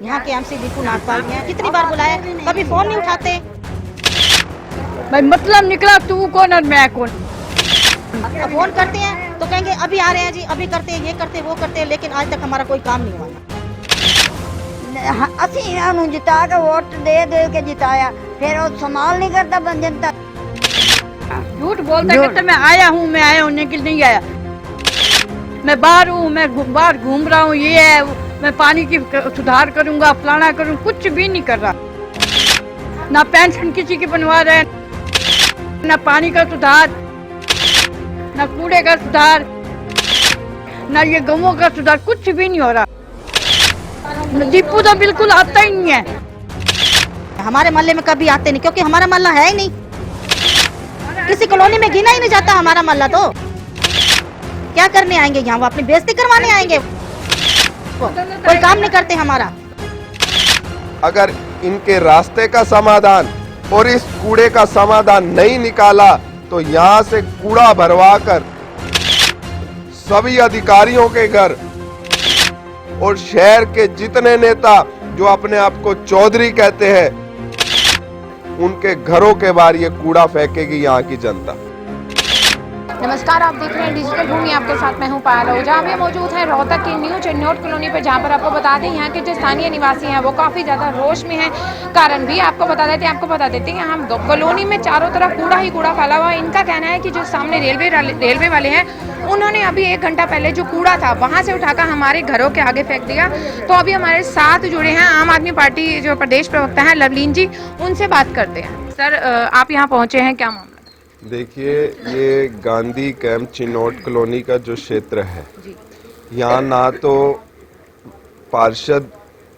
यहाँ के एमसी दीपू नागपाल हैं, कितनी बार बुलाया, कभी फोन नहीं उठाते। भाई मतलब निकला तू कौन और मैं कौन। फोन करते हैं तो कहेंगे अभी आ रहे हैं जी, अभी करते हैं, ये करते हैं, वो करते हैं, लेकिन आज तक हमारा कोई काम नहीं हुआ। ਅਸੀਂ ਇਹਨਾਂ ਨੂੰ ਜਿਤਾ ਕੇ ਵੋਟ ਦੇ ਕੇ ਜਿਤਾਇਆ, फिर वो संभाल नहीं करता जनता। झूठ बोलता कहता मैं आया हूँ लेकिन नहीं आया। मैं बाहर हूँ, मैं बाहर घूम रहा हूँ, ये है, मैं पानी की सुधार करूँगा, फलाना करूँ, कुछ भी नहीं कर रहा। ना पेंशन किसी की बनवा रहे, ना पानी का सुधार, ना कूड़े का सुधार, ना ये गाँवों का सुधार, कुछ भी नहीं हो रहा। दीपू तो बिल्कुल आता ही नहीं है। हमारे मोहल्ले में कभी आते नहीं, क्योंकि हमारा मोहल्ला है ही नहीं, किसी कॉलोनी में गिना ही नहीं जाता हमारा मोहल्ला। तो क्या करने आएंगे यहाँ, वो अपनी बेइज्जती करवाने आएंगे, कोई काम नहीं करते हमारा। अगर इनके रास्ते का समाधान और इस कूड़े का समाधान नहीं निकाला तो यहाँ से कूड़ा भरवा कर सभी अधिकारियों के घर और शहर के जितने नेता जो अपने आप को चौधरी कहते हैं, उनके घरों के बाहर ये कूड़ा फेंकेगी यहाँ की जनता। नमस्कार, आप देख रहे हैं डिजिटल भूमि, आपके साथ मैं हूं पायल ओझा। हम मौजूद हैं रोहतक की न्यू चिन्नौट कॉलोनी पर, जहां पर आपको बता दें यहाँ के जो स्थानीय निवासी हैं वो काफ़ी ज़्यादा रोष में हैं। कारण भी आपको बता देते हैं यहाँ कॉलोनी में चारों तरफ कूड़ा ही कूड़ा फैला हुआ है। इनका कहना है कि जो सामने रेलवे वाले हैं, उन्होंने अभी 1 घंटा पहले जो कूड़ा था वहाँ से उठाकर हमारे घरों के आगे फेंक दिया। तो अभी हमारे साथ जुड़े हैं आम आदमी पार्टी जो प्रदेश प्रवक्ता है लवलीन जी, उनसे बात करते हैं। सर, आप यहाँ पहुँचे हैं, क्या मामला? देखिए, ये गांधी कैंप चिन्नौट कॉलोनी का जो क्षेत्र है, यहाँ ना तो पार्षद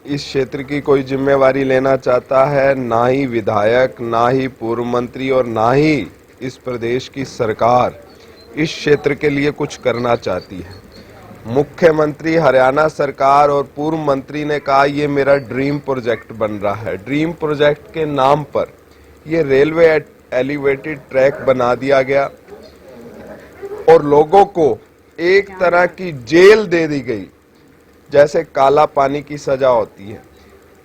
इस क्षेत्र की कोई जिम्मेवारी लेना चाहता है, ना ही विधायक, ना ही पूर्व मंत्री और ना ही इस प्रदेश की सरकार इस क्षेत्र के लिए कुछ करना चाहती है। मुख्यमंत्री, हरियाणा सरकार और पूर्व मंत्री ने कहा ये मेरा ड्रीम प्रोजेक्ट बन रहा है। ड्रीम प्रोजेक्ट के नाम पर ये रेलवे एलिवेटेड ट्रैक बना दिया गया और लोगों को एक तरह की जेल दे दी गई, जैसे काला पानी की सजा होती है।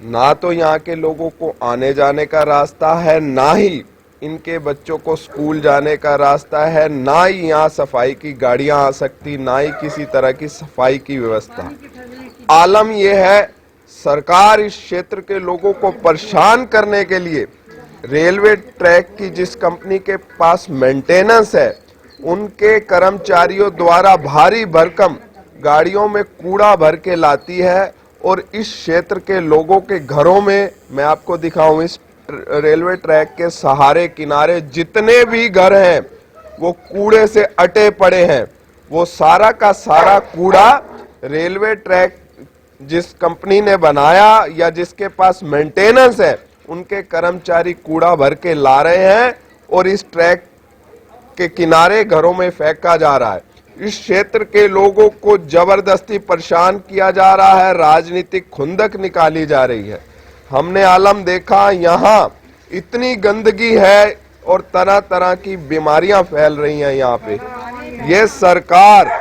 ना तो यहाँ के लोगों को आने जाने का रास्ता है, ना ही इनके बच्चों को स्कूल जाने का रास्ता है, ना ही यहाँ सफाई की गाड़ियां आ सकती, ना ही किसी तरह की सफाई की व्यवस्था। आलम यह है, सरकार इस क्षेत्र के लोगों को परेशान करने के लिए रेलवे ट्रैक की जिस कंपनी के पास मेंटेनेंस है, उनके कर्मचारियों द्वारा भारी भरकम गाड़ियों में कूड़ा भर के लाती है और इस क्षेत्र के लोगों के घरों में, मैं आपको दिखाऊं, इस रेलवे ट्रैक के सहारे किनारे जितने भी घर हैं वो कूड़े से अटे पड़े हैं। वो सारा का सारा कूड़ा रेलवे ट्रैक जिस कंपनी ने बनाया या जिसके पास मेंटेनेंस है, उनके कर्मचारी कूड़ा भर के ला रहे हैं और इस ट्रैक के किनारे घरों में फेंका जा रहा है। इस क्षेत्र के लोगों को जबरदस्ती परेशान किया जा रहा है, राजनीतिक खुंदक निकाली जा रही है। हमने आलम देखा, यहाँ इतनी गंदगी है और तरह तरह की बीमारियां फैल रही हैं यहाँ पे। ये सरकार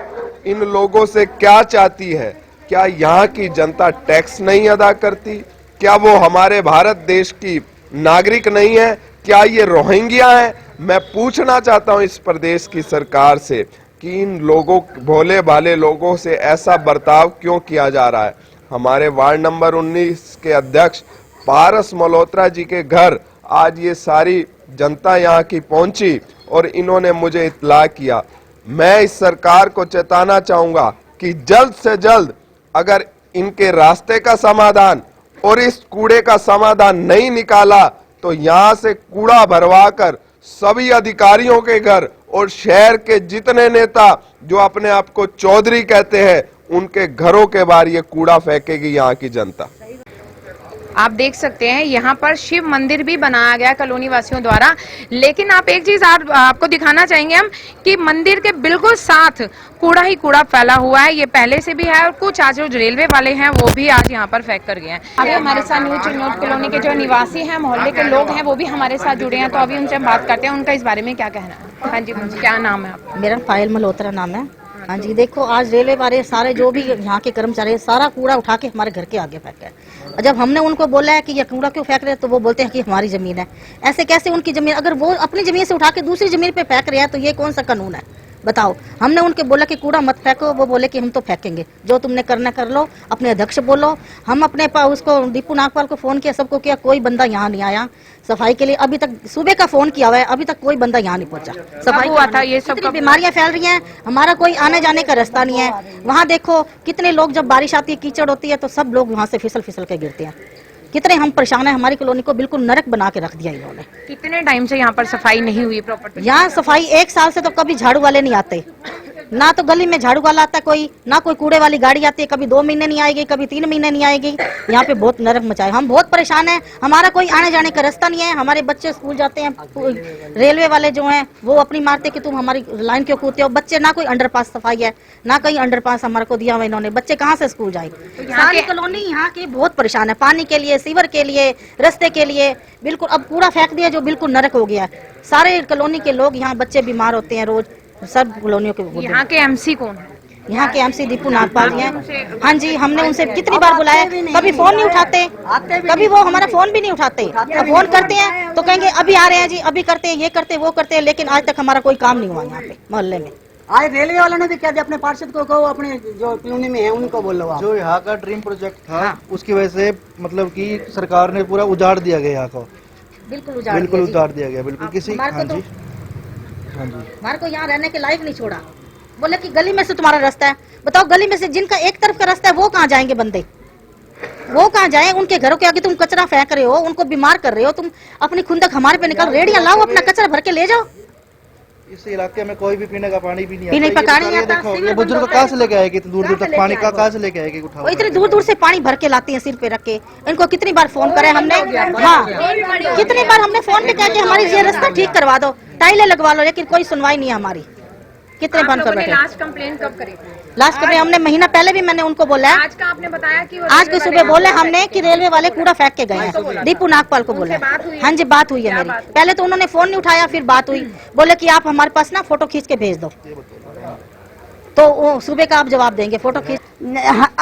इन लोगों से क्या चाहती है? क्या यहाँ की जनता टैक्स नहीं अदा करती? क्या वो हमारे भारत देश की नागरिक नहीं है? क्या ये रोहिंग्या है? मैं पूछना चाहता हूँ इस प्रदेश की सरकार से कि इन लोगों, भोले भाले लोगों से ऐसा बर्ताव क्यों किया जा रहा है। हमारे वार्ड नंबर 19 के अध्यक्ष पारस मल्होत्रा जी के घर आज ये सारी जनता यहाँ की पहुंची और इन्होंने मुझे इत्तला किया। मैं इस सरकार को चेताना चाहूंगा कि जल्द से जल्द अगर इनके रास्ते का समाधान और इस कूड़े का समाधान नहीं निकाला तो यहाँ से कूड़ा भरवा कर सभी अधिकारियों के घर और शहर के जितने नेता जो अपने आप को चौधरी कहते हैं, उनके घरों के बाहर ये कूड़ा फेंकेगी यहाँ की जनता। आप देख सकते हैं यहाँ पर शिव मंदिर भी बनाया गया कॉलोनी वासियों द्वारा, लेकिन आप एक चीज आपको दिखाना चाहेंगे हम कि मंदिर के बिल्कुल साथ कूड़ा ही कूड़ा फैला हुआ है। ये पहले से भी है और कुछ आज जो रेलवे वाले हैं वो भी आज यहाँ पर फेंक कर गए हैं। अभी हमारे साथ न्यू चिन्नौट कॉलोनी के जो निवासी हैं, मोहल्ले के लोग हैं, वो भी हमारे साथ जुड़े हैं। तो अभी उनसे बात करते हैं, उनका इस बारे में क्या कहना है। हाँ जी, क्या नाम है आपका? मेरा पायल मल्होत्रा नाम है। हाँ जी, देखो आज रेलवे वाले सारे जो भी यहाँ के कर्मचारी हैं, सारा कूड़ा उठा के हमारे घर के आगे फेंका है। और जब हमने उनको बोला है कि ये कूड़ा क्यों फेंक रहे हैं, तो वो बोलते हैं कि हमारी जमीन है। ऐसे कैसे उनकी जमीन, अगर वो अपनी जमीन से उठा के दूसरी जमीन पे फेंक रहे हैं तो ये कौन सा कानून है बताओ। हमने उनके बोला कि कूड़ा मत फेंको, वो बोले कि हम तो फेंकेंगे, जो तुमने करना कर लो, अपने अध्यक्ष बोलो। हम अपने उसको दीपू नागपाल को फोन किया, सबको किया, कोई बंदा यहाँ नहीं आया सफाई के लिए। अभी तक सुबह का फोन किया हुआ है, अभी तक कोई बंदा यहाँ नहीं पहुंचा। सफाई हुआ था ये सब, बीमारियां फैल रही हैं, हमारा कोई आने जाने का रास्ता नहीं है। वहाँ देखो कितने लोग, जब बारिश आती है कीचड़ होती है तो सब लोग वहाँ से फिसल फिसल के गिरते हैं। कितने हम परेशान हैं, हमारी कॉलोनी को बिल्कुल नरक बना के रख दिया इन्होंने। कितने टाइम से यहाँ पर सफाई नहीं हुई प्रॉपर्टी? यहाँ सफाई 1 साल से तो कभी झाड़ू वाले नहीं आते, ना तो गली में झाड़ू वाला आता कोई, ना कोई कूड़े वाली गाड़ी आती है। कभी 2 महीने नहीं आएगी, कभी 3 महीने नहीं आएगी। यहाँ पे बहुत नरक मचाए, हम बहुत परेशान हैं। हमारा कोई आने जाने का रास्ता नहीं है। हमारे बच्चे स्कूल जाते हैं, रेलवे वाले जो हैं वो अपनी मारते कि तुम हमारी लाइन क्यों कूदते हो। बच्चे, ना कोई अंडरपास सफाई है, ना कहीं अंडरपास हमारे को दिया हुआ इन्होंने। बच्चे कहाँ से स्कूल जाए। सारी कॉलोनी यहाँ की बहुत परेशान है, पानी के लिए, सीवर के लिए, रास्ते के लिए। बिल्कुल अब कूड़ा फेंक दिया जो बिल्कुल नरक हो गया है। सारे कॉलोनी के लोग, यहाँ बच्चे बीमार होते हैं रोज, सब कॉलोनियों के। यहाँ के एमसी कौन है? यहाँ के एमसी दीपू नागपाल जी हैं। हाँ जी, हमने उनसे कितनी बार बुलाया, कभी फोन नहीं उठाते, कभी वो हमारा फोन भी नहीं उठाते। अब फोन करते हैं तो कहेंगे अभी आ रहे हैं जी, अभी करते हैं, ये करते हैं, वो करते हैं, लेकिन आज तक हमारा कोई काम नहीं हुआ यहाँ पे मोहल्ले में। आज रेलवे वालों ने भी क्या दिया, अपने पार्षद को कहो, अपने जो कॉलोनी में है उनको बोलो आप। जो यहाँ का ड्रीम प्रोजेक्ट था उसकी वजह से मतलब कि सरकार ने पूरा उजाड़ दिया गया यहाँ को, बिल्कुल उजाड़ दिया गया, बिल्कुल किसी। हाँ जी, हाँ जी, हमारे को यहाँ रहने के लायक नहीं छोड़ा। बोले कि गली में से तुम्हारा रास्ता है। बताओ, गली में से जिनका एक तरफ का रास्ता है वो कहाँ जाएंगे बंदे, वो कहाँ जाए। उनके घरों के आगे तुम कचरा फेंक रहे हो, उनको बीमार कर रहे हो। तुम अपनी खुंदक हमारे पे निकाल, रेडियां लाओ, अपना कचरा भर के ले जाओ। इस इलाके में कोई भी पीने का पानी भी नहीं पीने का पानी नहीं आता। देखो ये बुजुर्ग कहाँ से लेके आएगी, इतनी दूर दूर तक पानी का कहाँ से लेके आएगी उठाओ। वो इतनी दूर दूर से पानी भर के लाती है सिर पे रख के। इनको कितनी बार फोन करे हमने, हाँ कितनी बार हमने फोन पे कहा कि हमारी ये रास्ता ठीक करवा दो, टाइलें लगवा लो, लेकिन कोई सुनवाई नहीं है हमारी। कितने बंद कर बैठे। लास्ट कंप्लेन कब करी? लास्ट कंप्लेन हमने महीना पहले भी मैंने उनको बोला है। आज का आपने बताया कि आज की सुबह बोले हमने कि रेलवे वाले कूड़ा फेंक के गए हैं। दीपू नागपाल को बोला। हाँ जी, बात हुई है मेरी। पहले तो उन्होंने फोन नहीं उठाया, फिर बात हुई, बोले कि आप हमारे पास ना फोटो खींच के भेज दो, तो वो सुबह का आप जवाब देंगे। फोटो खींच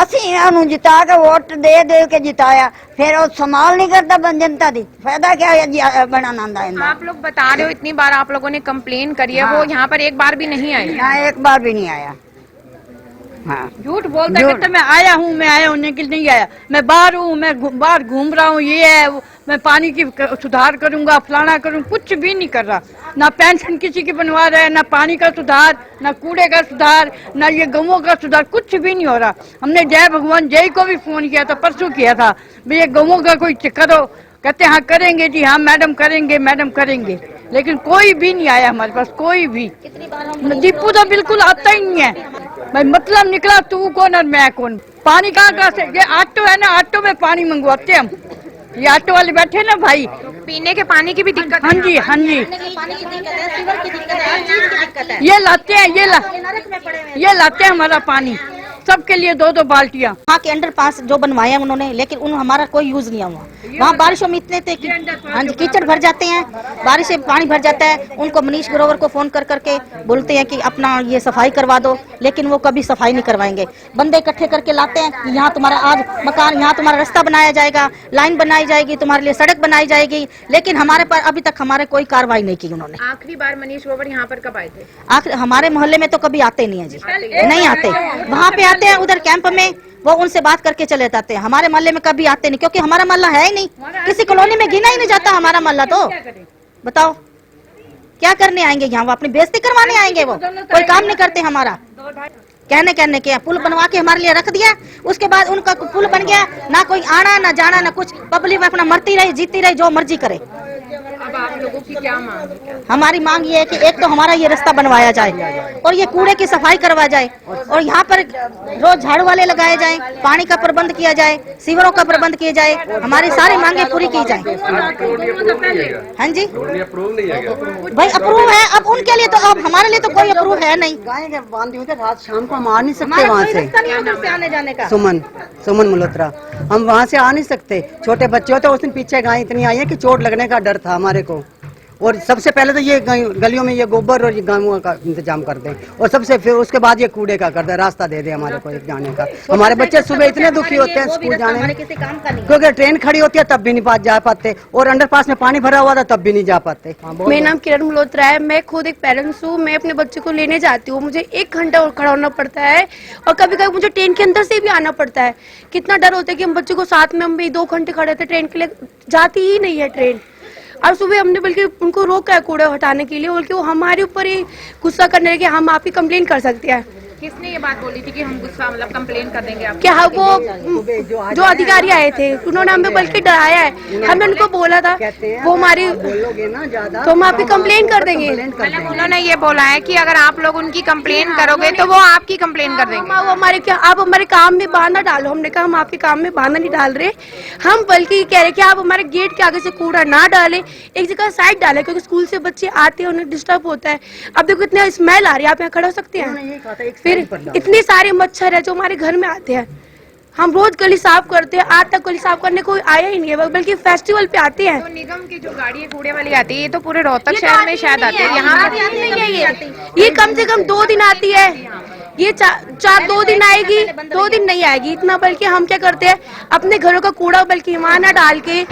ਅਸੀਂ ਇਹਨਾਂ ਨੂੰ ਜਿਤਾ ਕੇ ਵੋਟ ਦੇ ਕੇ ਜਿਤਾਇਆ, ਫਿਰ ਉਹ ਸੰਭਾਲ नहीं करता जनता दी, फायदा क्या है जी बनाना आंदा है। आप लोग बता रहे हो इतनी बार आप लोगों ने कंप्लेन करी है, वो यहाँ पर एक बार भी नहीं आए? ना एक बार भी नहीं आया। हाँ, झूठ बोलता कहते मैं आया हूँ, मैं आया हूँ, लेकिन नहीं आया। मैं बाहर हूँ, मैं बाहर घूम रहा हूँ, ये है मैं पानी की सुधार करूंगा, फलाना करूँ, कुछ भी नहीं कर रहा। ना पेंशन किसी की बनवा रहा है, ना पानी का सुधार, ना कूड़े का सुधार, ना ये गवों का सुधार, कुछ भी नहीं हो रहा। हमने जय भगवान जय को भी फोन किया था, परसों किया था, भाई ये गवों का कोई करो। कहते हाँ करेंगे जी, हाँ मैडम करेंगे, मैडम करेंगे, लेकिन कोई भी नहीं आया हमारे पास, कोई भी। दीपू तो बिल्कुल आता ही नहीं है। भाई मतलब निकला तू कौन और मैं कौन। पानी कहाँ से, ये ऑटो है ना, ऑटो में पानी मंगवाते हम, ये ऑटो वाले बैठे ना भाई। पीने के पानी की भी दिक्कत? हाँ जी, हाँ जी, पानी की दिक्कत है, सीवर की दिक्कत है, हर चीज की दिक्कत है। ये लाते हैं, ये लाते हैं हमारा पानी, सबके लिए 2-2 बाल्टियाँ। वहाँ के अंडरपास जो बनवाए हैं उन्होंने, लेकिन उन हमारा कोई यूज नहीं हुआ। वहाँ बारिशों में इतने थे कि हाँ जी कीचड़ भर जाते हैं, बारिश से पानी भर जाता है। उनको मनीष ग्रोवर को फोन कर करके बोलते हैं कि अपना ये सफाई करवा दो, लेकिन वो कभी सफाई नहीं करवाएंगे। बंदे इकट्ठे करके लाते हैं कि यहाँ तुम्हारा आज मकान, यहाँ तुम्हारा रास्ता बनाया जाएगा, लाइन बनाई जाएगी, तुम्हारे लिए सड़क बनाई जाएगी, लेकिन हमारे पर अभी तक हमारे कोई कार्रवाई नहीं की उन्होंने। आखिरी बार मनीष ग्रोवर यहाँ पर कब आए थे? आखिर हमारे मोहल्ले में तो कभी आते नहीं है जी, नहीं आते। वहाँ पे आते हैं उधर कैंप में, वो उनसे बात करके चले जाते हैं। हमारे मोहल्ले में कभी आते नहीं, क्योंकि हमारा मोहल्ला है ही नहीं, किसी कॉलोनी में गिना ही नहीं जाता हमारा मोहल्ला। तो बताओ क्या करने आएंगे यहाँ, वो अपनी बेइज्जती करवाने आएंगे। वो कोई काम नहीं करते हमारा। कहने के पुल बनवा के हमारे लिए रख दिया, उसके बाद उनका पुल बन गया, ना कोई आना ना जाना ना कुछ, पब्लिक अपना मरती रही जीती रही, जो मर्जी करे। अब आप लोगों की क्या मांग है? हमारी मांग ये है कि एक तो हमारा ये रास्ता बनवाया जाए और ये कूड़े की सफाई करवा जाए, और यहाँ पर रोज झाड़ू वाले लगाए जाएं, पानी का प्रबंध किया जाए, सीवरों का प्रबंध किया जाए, हमारी सारी मांगे पूरी की जाए। हाँ जी भाई, अप्रूव है अब उनके लिए, तो अब हमारे लिए तो कोई अप्रूव है नहीं। गाय के बांधी हुई थे, रात शाम को हम आ नहीं सकते वहाँ से। आने जाने का सुमन मल्होत्रा, हम वहाँ से आ नहीं सकते। छोटे बच्चे होते, उस दिन पीछे गाय इतनी आई है कि चोट लगने का डर था हमारे को। और सबसे पहले तो ये गलियों में ये गोबर और ये गायों का इंतजाम कर दें, और सबसे फिर उसके बाद ये कूड़े का कर दें, रास्ता दे दे हमारे को एक जाने का। हमारे बच्चे सुबह इतने दुखी होते हैं स्कूल जाने में, किसी काम का नहीं। क्योंकि ट्रेन खड़ी होती है तब भी नहीं जा पाते, और अंडरपास में पानी भरा हुआ था तब भी नहीं जा पाते। मेरा नाम किरण मल्होत्रा है, मैं खुद एक पेरेंट्स हूँ। मैं अपने बच्चे को लेने जाती हूँ, मुझे 1 घंटा और खड़ा होना पड़ता है, और कभी कभी मुझे ट्रेन के अंदर से भी आना पड़ता है। कितना डर होता है कि हम बच्चे को साथ में हम भी 2 घंटे खड़े थे, ट्रेन के लिए जाती ही नहीं है ट्रेन। और सुबह हमने बल्कि उनको रोका है कूड़ा हटाने के लिए, बल्कि वो हमारे ऊपर ही गुस्सा करने लगे, हम आप ही कंप्लेन कर सकते हैं। किसने ये बात बोली थी कि हम गुस्सा मतलब कंप्लेन कर देंगे आप? क्या वो जो अधिकारी आए थे उन्होंने हमें बल्कि डराया है, हमने उनको बोला था वो हमारी बोलोगे ना ज्यादा तो हम आप ही कंप्लेन कर देंगे। मतलब उन्होंने ये बोला है कि अगर आप लोग उनकी कंप्लेन करोगे तो वो आपकी कंप्लेन कर देंगे। वो हमारे क्या आप हमारे काम में बांधा डालो, हमने कहा हम आपके काम में बांधा नहीं डाल रहे, हम बल्कि कह रहे कि आप हमारे गेट के आगे से कूड़ा ना डालें, एक जगह साइड डालें, क्योंकि स्कूल से बच्चे आते हैं उन्हें डिस्टर्ब होता है। अब देखो इतनी स्मेल आ रही है, आप यहाँ खड़े हो सकते हैं, फिर इतने सारे मच्छर है जो हमारे घर में आते हैं। हम रोज गली साफ करते हैं, आज तक गली साफ करने कोई आया ही नहीं है, बल्कि फेस्टिवल पे आते हैं। तो निगम की जो गाड़ी कूड़े वाली आती है ये तो पूरे रोहतक शहर में शायद आती है, यहाँ ये कम से कम 2 दिन आती है, ये 2 दिन आएगी, 2 दिन नहीं आएगी इतना। बल्कि हम क्या करते हैं अपने घरों का कूड़ा बल्कि वहाँ ना डाल के,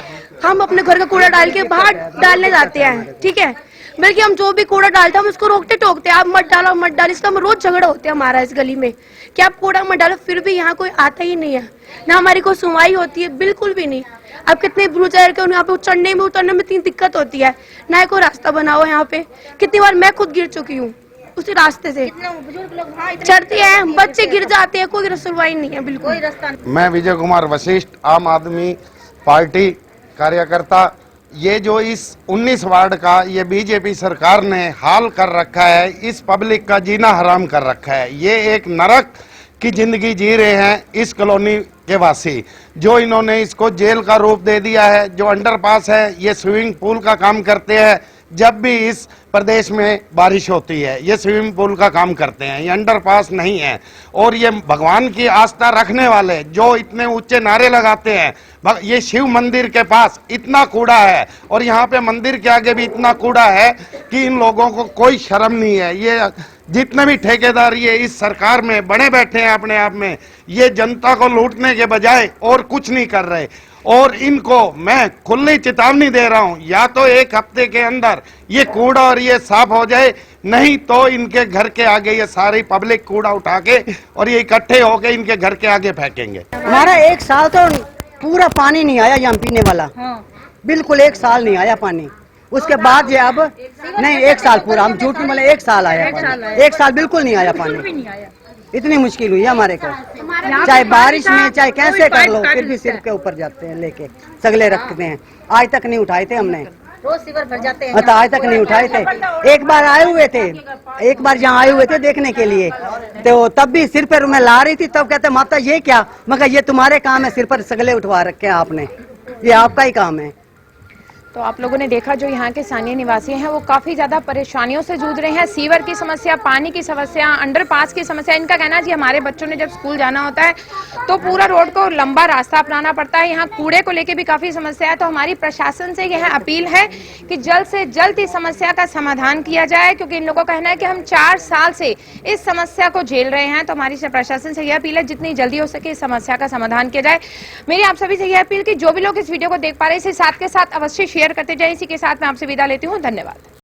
हम अपने घर का कूड़ा डाल के बाहर डालने जाते हैं, ठीक है। बल्कि हम जो भी कूड़ा डालते हैं हम उसको रोकते टोकते हैं, आप मत डालो, इसका हम रोज झगड़ा होते हैं हमारा इस गली में कि आप कूड़ा मत डालो, फिर भी यहाँ कोई आता ही नहीं है, ना हमारी कोई सुनवाई होती है, बिल्कुल भी नहीं। अब कितने बुजुर्ग के यहाँ पे चढ़ने में उतरने में इतनी दिक्कत होती है, ना कोई रास्ता बना हुआ यहाँ पे। कितनी बार मैं खुद गिर चुकी हूँ उसी रास्ते से, चढ़ते हैं बच्चे गिर जाते हैं, कोई सुनवाई नहीं है बिल्कुल। मैं विजय कुमार वशिष्ठ, आम आदमी पार्टी कार्यकर्ता। ये जो इस 19 वार्ड का ये बीजेपी सरकार ने हाल कर रखा है, इस पब्लिक का जीना हराम कर रखा है। ये एक नरक की जिंदगी जी रहे हैं इस कॉलोनी के वासी, जो इन्होंने इसको जेल का रूप दे दिया है। जो अंडरपास है ये स्विमिंग पूल का काम करते हैं, जब भी इस प्रदेश में बारिश होती है ये स्विमिंग पूल का काम करते हैं, ये अंडरपास नहीं है। और ये भगवान की आस्था रखने वाले जो इतने ऊंचे नारे लगाते हैं, ये शिव मंदिर के पास इतना कूड़ा है और यहाँ पे मंदिर के आगे भी इतना कूड़ा है कि इन लोगों को कोई शर्म नहीं है। ये जितने भी ठेकेदार ये इस सरकार में बने बैठे हैं अपने आप में, ये जनता को लूटने के बजाय और कुछ नहीं कर रहे। और इनको मैं खुली चेतावनी दे रहा हूं, या तो 1 हफ्ते के अंदर ये कूड़ा और ये साफ हो जाए, नहीं तो इनके घर के आगे ये सारी पब्लिक कूड़ा उठा के और ये इकट्ठे होके इनके घर के आगे फेंकेंगे। हमारा 1 साल तो पूरा पानी नहीं आया यहाँ पीने वाला, बिल्कुल 1 साल नहीं आया पानी। उसके बाद ये अब नहीं 1 साल पूरा, हम झूठ नहीं बोले, 1 साल आया, 1 साल बिल्कुल नहीं आया पानी। इतनी मुश्किल हुई है हमारे को, चाहे बारिश में चाहे कैसे कर लो, फिर भी सिर के ऊपर जाते हैं लेके सगले रखते हैं। आज तक नहीं उठाए थे हमने, रोज सीवर भर जाते हैं। आज तक नहीं उठाए थे। एक बार आए हुए थे, एक बार यहाँ आए हुए थे देखने के लिए, तो तब भी सिर पर मैं ला रही थी, तब कहते माता ये क्या, मैं कहा ये तुम्हारे काम है, सिर पर सगले उठवा रखे हैं आपने, ये आपका ही काम है। तो आप लोगों ने देखा जो यहाँ के स्थानीय निवासी हैं वो काफी ज्यादा परेशानियों से जूझ रहे हैं। सीवर की समस्या, पानी की समस्या, अंडरपास की समस्या। इनका कहना है जी हमारे बच्चों ने जब स्कूल जाना होता है तो पूरा रोड को लंबा रास्ता अपनाना पड़ता है। यहाँ कूड़े को लेके भी काफी समस्या है। तो हमारी प्रशासन से यह अपील है कि जल्द से जल्द इस समस्या का समाधान किया जाए, क्योंकि इन लोगों का कहना है कि हम 4 साल से इस समस्या को झेल रहे हैं। तो हमारी प्रशासन से यह अपील है जितनी जल्दी हो सके इस समस्या का समाधान किया जाए। मेरी आप सभी से यह अपील कि जो भी लोग इस वीडियो को देख पा रहे हैं इसे साथ के साथ अवश्य शेयर करते जाए। इसी के साथ मैं आपसे विदा लेती हूँ, धन्यवाद।